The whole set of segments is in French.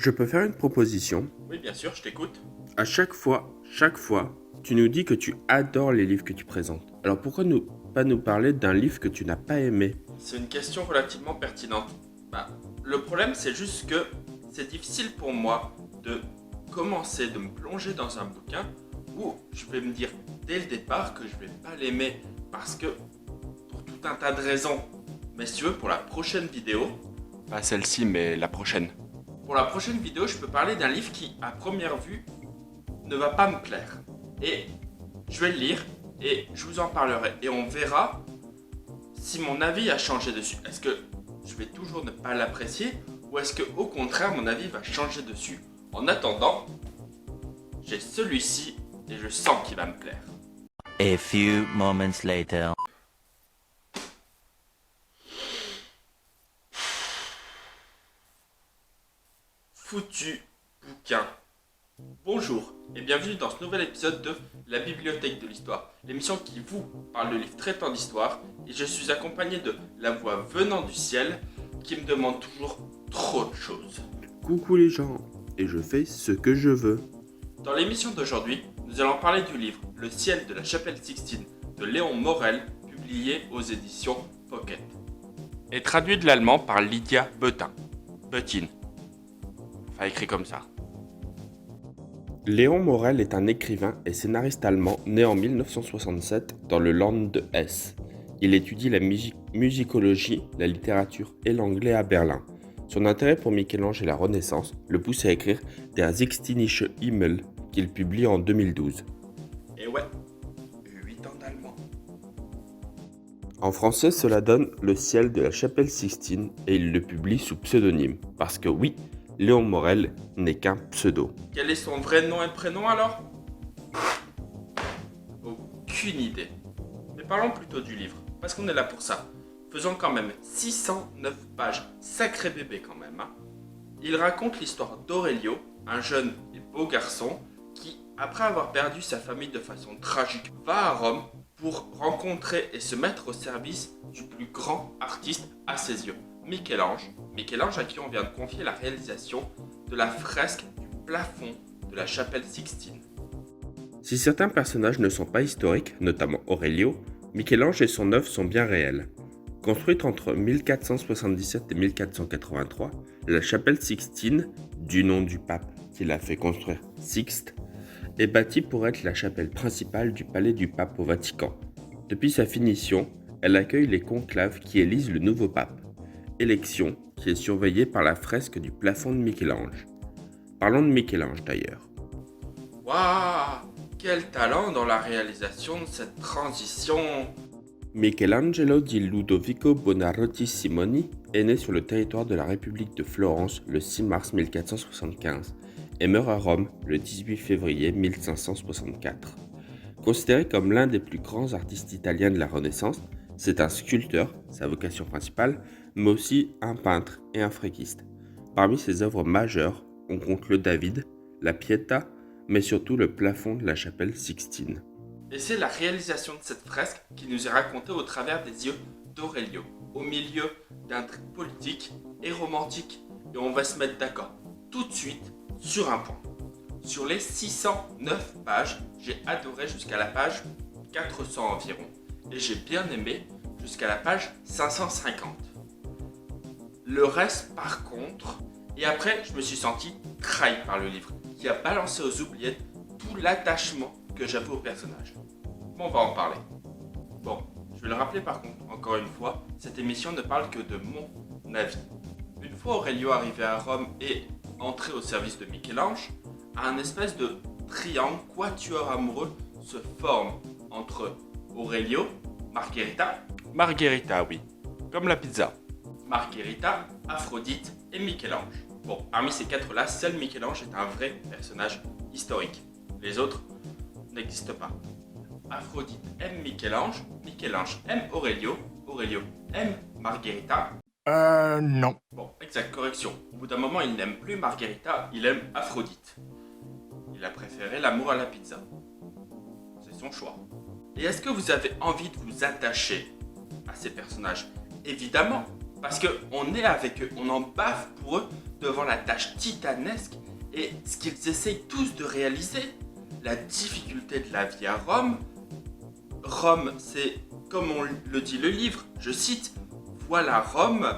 Je peux faire une proposition. Oui, bien sûr, je t'écoute. À chaque fois, tu nous dis que tu adores les livres que tu présentes. Alors pourquoi pas nous parler d'un livre que tu n'as pas aimé? C'est une question relativement pertinente. Le problème, c'est juste que c'est difficile pour moi de commencer, de me plonger dans un bouquin où je vais me dire dès le départ que je vais pas l'aimer parce que pour tout un tas de raisons. Mais si tu veux, pour la prochaine vidéo, pas celle-ci, mais la prochaine. Pour la prochaine vidéo, je peux parler d'un livre qui, à première vue, ne va pas me plaire. Et je vais le lire et je vous en parlerai. Et on verra si mon avis a changé dessus. Est-ce que je vais toujours ne pas l'apprécier ou est-ce que au contraire mon avis va changer dessus? En attendant, j'ai celui-ci et je sens qu'il va me plaire. A few moments later. Foutu bouquin. Bonjour et bienvenue dans ce nouvel épisode de La Bibliothèque de l'Histoire, l'émission qui vous parle de livres traitant d'histoire, et je suis accompagné de la voix venant du ciel qui me demande toujours trop de choses. Coucou les gens, et je fais ce que je veux. Dans l'émission d'aujourd'hui, nous allons parler du livre Le ciel de la chapelle Sixtine de Léon Morel, publié aux éditions Pocket, et traduit de l'allemand par Lydia Beutin. Enfin écrit comme ça. Léon Morel est un écrivain et scénariste allemand né en 1967 dans le Land de Hesse. Il étudie la musicologie, la littérature et l'anglais à Berlin. Son intérêt pour Michel-Ange et la Renaissance le pousse à écrire Der Sixtinische Himmel qu'il publie en 2012. Et ouais, 8 ans d'allemand. En français, cela donne Le ciel de la chapelle Sixtine et il le publie sous pseudonyme. Parce que oui, Léon Morel n'est qu'un pseudo. Quel est son vrai nom et prénom alors? Aucune idée. Mais parlons plutôt du livre, parce qu'on est là pour ça. Faisons quand même 609 pages, sacré bébé quand même. Il raconte l'histoire d'Aurelio, un jeune et beau garçon qui, après avoir perdu sa famille de façon tragique, va à Rome pour rencontrer et se mettre au service du plus grand artiste à ses yeux, Michel-Ange. Michel-Ange à qui on vient de confier la réalisation de la fresque du plafond de la chapelle Sixtine. Si certains personnages ne sont pas historiques, notamment Aurelio, Michel-Ange et son œuvre sont bien réels. Construite entre 1477 et 1483, la chapelle Sixtine, du nom du pape qui l'a fait construire, Sixte, est bâtie pour être la chapelle principale du palais du pape au Vatican. Depuis sa finition, elle accueille les conclaves qui élisent le nouveau pape. Élection qui est surveillée par la fresque du plafond de Michel-Ange. Parlons de Michel-Ange d'ailleurs. Waouh! Quel talent dans la réalisation de cette transition! Michelangelo di Ludovico Buonarroti Simoni est né sur le territoire de la République de Florence le 6 mars 1475 et meurt à Rome le 18 février 1564. Considéré comme l'un des plus grands artistes italiens de la Renaissance, c'est un sculpteur, sa vocation principale, mais aussi un peintre et un fresquiste. Parmi ses œuvres majeures, on compte le David, la Pietà, mais surtout le plafond de la chapelle Sixtine. Et c'est la réalisation de cette fresque qui nous est racontée au travers des yeux d'Aurelio, au milieu d'intrigues politiques et romantiques. Et on va se mettre d'accord tout de suite sur un point. Sur les 609 pages, j'ai adoré jusqu'à la page 400 environ. Et j'ai bien aimé jusqu'à la page 550. Le reste par contre, et après je me suis senti trahi par le livre, qui a balancé aux oubliettes tout l'attachement que j'avais au personnage. Bon, on va en parler. Bon, je vais le rappeler par contre, encore une fois, cette émission ne parle que de mon avis. Une fois Aurelio arrivé à Rome et entré au service de Michel-Ange, un espèce de triangle quatuor amoureux se forme entre Aurelio, Margherita oui, comme la pizza, Margherita, Aphrodite et Michel-Ange. Bon, parmi ces quatre-là, seul Michel-Ange est un vrai personnage historique. Les autres n'existent pas. Aphrodite aime Michel-Ange, Michel-Ange aime Aurelio, Aurelio aime Margherita. Non. Bon, exact, correction. Au bout d'un moment, il n'aime plus Margherita, il aime Aphrodite. Il a préféré l'amour à la pizza. C'est son choix. Et est-ce que vous avez envie de vous attacher à ces personnages? Évidemment, parce qu'on est avec eux, on en baffe pour eux devant la tâche titanesque et ce qu'ils essayent tous de réaliser, la difficulté de la vie à Rome. Rome, c'est, comme on le dit le livre, je cite, « Voilà Rome,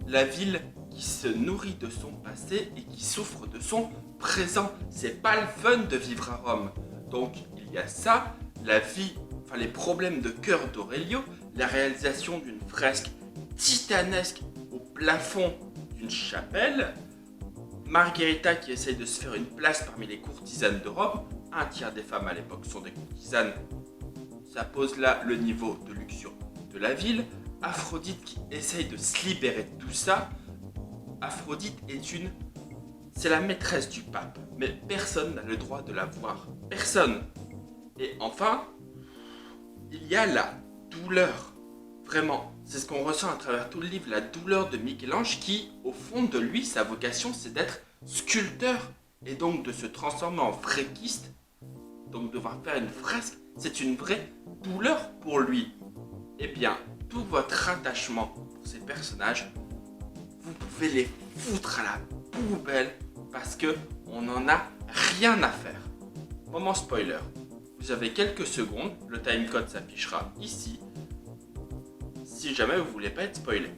la ville qui se nourrit de son passé et qui souffre de son présent. » C'est pas le fun de vivre à Rome. Donc il y a ça, la vie, enfin les problèmes de cœur d'Aurelio, la réalisation d'une fresque titanesque au plafond d'une chapelle, Margherita qui essaye de se faire une place parmi les courtisanes de Rome, un tiers des femmes à l'époque sont des courtisanes, ça pose là le niveau de luxure de la ville, Aphrodite qui essaye de se libérer de tout ça, Aphrodite c'est la maîtresse du pape, mais personne n'a le droit de la voir, personne. Et enfin, il y a la douleur, vraiment, c'est ce qu'on ressent à travers tout le livre, la douleur de Michel-Ange qui, au fond de lui, sa vocation c'est d'être sculpteur et donc de se transformer en fresquiste, donc devoir faire une fresque, c'est une vraie douleur pour lui. Eh bien, tout votre attachement pour ces personnages, vous pouvez les foutre à la poubelle parce que on n'en a rien à faire. Moment spoiler, vous avez quelques secondes, le timecode s'affichera ici, si jamais vous voulez pas être spoilé.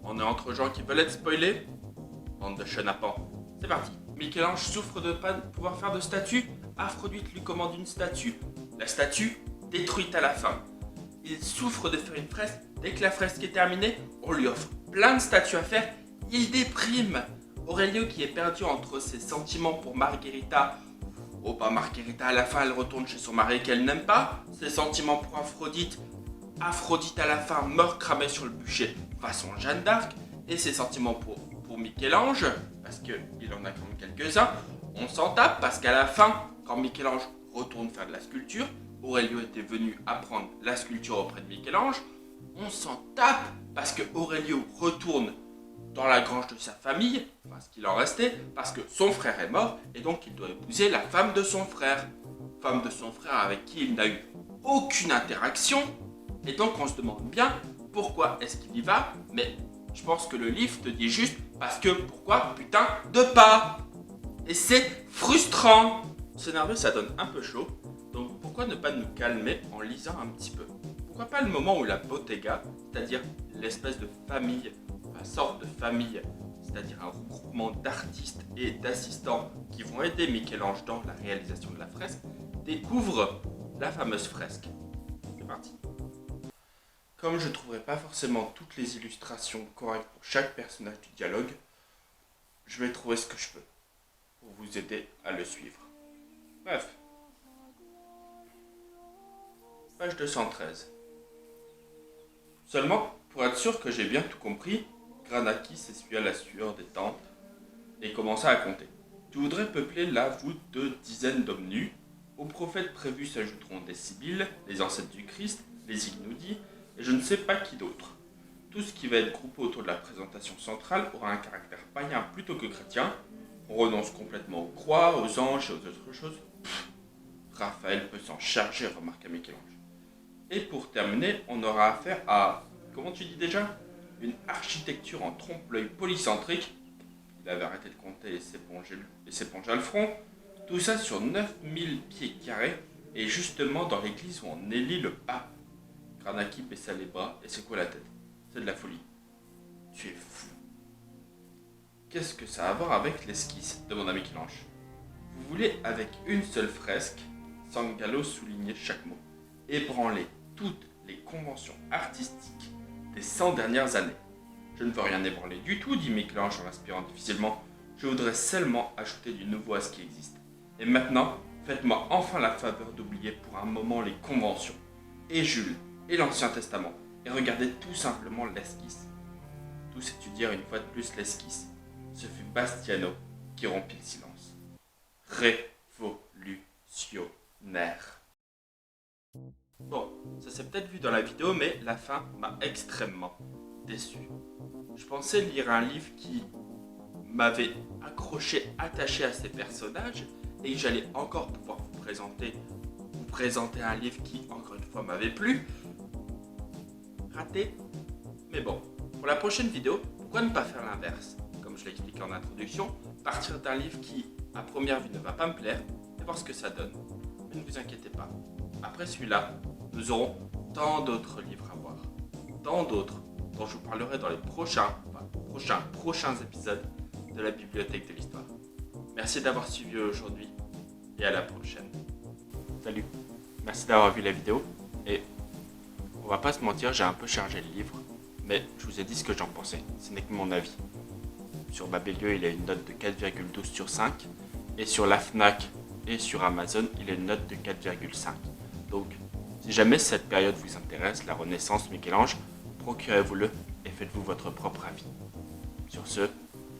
On est entre gens qui veulent être spoilés, bande de chenapans. C'est parti. Michel-Ange souffre de ne pas pouvoir faire de statue, Aphrodite lui commande une statue. La statue détruite à la fin. Il souffre de faire une fresque, dès que la fresque est terminée, on lui offre plein de statues à faire, il déprime. Aurelio qui est perdu entre ses sentiments pour Margherita, oh bah Margherita à la fin elle retourne chez son mari qu'elle n'aime pas, ses sentiments pour Aphrodite, Aphrodite à la fin meurt cramée sur le bûcher façon Jeanne d'Arc, et ses sentiments pour Michel-Ange, parce qu'il en a quand même quelques-uns, on s'en tape parce qu'à la fin, quand Michel-Ange retourne faire de la sculpture, Aurelio était venu apprendre la sculpture auprès de Michel-Ange, on s'en tape parce que Aurelio retourne dans la grange de sa famille, enfin ce qu'il en restait, parce que son frère est mort et donc il doit épouser la femme de son frère. Femme de son frère avec qui il n'a eu aucune interaction, et donc on se demande bien pourquoi est-ce qu'il y va, mais je pense que le livre te dit juste parce que pourquoi putain de pas. Et c'est frustrant. S'énerver ça donne un peu chaud, donc pourquoi ne pas nous calmer en lisant un petit peu. Pourquoi pas le moment où la bottega, c'est-à-dire l'espèce de famille, la sorte de famille, c'est-à-dire un regroupement d'artistes et d'assistants qui vont aider Michel-Ange dans la réalisation de la fresque, découvre la fameuse fresque. C'est parti. Comme je ne trouverai pas forcément toutes les illustrations correctes pour chaque personnage du dialogue, je vais trouver ce que je peux pour vous aider à le suivre. Bref. Page 213. Seulement, pour être sûr que j'ai bien tout compris, Granaki s'essuya la sueur des tempes et commença à compter. Tu voudrais peupler la voûte de dizaines d'hommes nus. Aux prophètes prévus s'ajouteront des Sibylles, les ancêtres du Christ, les Ignoudis, et je ne sais pas qui d'autre. Tout ce qui va être groupé autour de la présentation centrale aura un caractère païen plutôt que chrétien. On renonce complètement aux croix, aux anges et aux autres choses. Raphaël peut s'en charger, remarqua Michel-Ange. Et pour terminer, on aura affaire à, comment tu dis déjà, une architecture en trompe-l'œil polycentrique. Il avait arrêté de compter et s'épongea le front. Tout ça sur 9000 pieds carrés, et justement dans l'église où on élit le pape. Granaki baissa les bras et secoua la tête. C'est de la folie. Tu es fou. Qu'est-ce que ça a à voir avec l'esquisse demanda Michel-Ange. Vous voulez, avec une seule fresque, Sangallo soulignait chaque mot, ébranler toutes les conventions artistiques des 100 dernières années. Je ne veux rien ébranler du tout, dit Michel-Ange en l'inspirant difficilement. Je voudrais seulement ajouter du nouveau à ce qui existe. Et maintenant, faites-moi enfin la faveur d'oublier pour un moment les conventions, et Jules, et l'Ancien Testament, et regardez tout simplement l'esquisse. Tous étudièrent une fois de plus l'esquisse. Ce fut Bastiano qui rompit le silence. Révolutionnaire. Bon, ça s'est peut-être vu dans la vidéo, mais la fin m'a extrêmement déçu. Je pensais lire un livre qui m'avait accroché, attaché à ces personnages, et que j'allais encore pouvoir vous présenter un livre qui, encore une fois, m'avait plu. Raté, mais bon, Pour la prochaine vidéo, pourquoi ne pas faire l'inverse? Comme je l'ai expliqué en introduction, partir d'un livre qui, à première vue, ne va pas me plaire et voir ce que ça donne. Mais ne vous inquiétez pas, après celui-là, nous aurons tant d'autres livres à voir. Tant d'autres dont je vous parlerai dans les prochains épisodes de la Bibliothèque de l'Histoire. Merci d'avoir suivi aujourd'hui et à la prochaine. Salut, merci d'avoir vu la vidéo et on va pas se mentir, j'ai un peu chargé le livre, mais je vous ai dit ce que j'en pensais, ce n'est que mon avis. Sur Babelio, il a une note de 4,12 sur 5 et sur la FNAC et sur Amazon, il a une note de 4,5. Donc, si jamais cette période vous intéresse, la Renaissance, Michel-Ange, procurez-vous-le et faites-vous votre propre avis. Sur ce,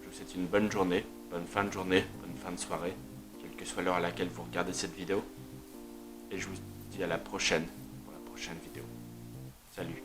je vous souhaite une bonne journée, bonne fin de journée, bonne fin de soirée, quelle que soit l'heure à laquelle vous regardez cette vidéo. Et je vous dis à la prochaine pour la prochaine vidéo. Salut!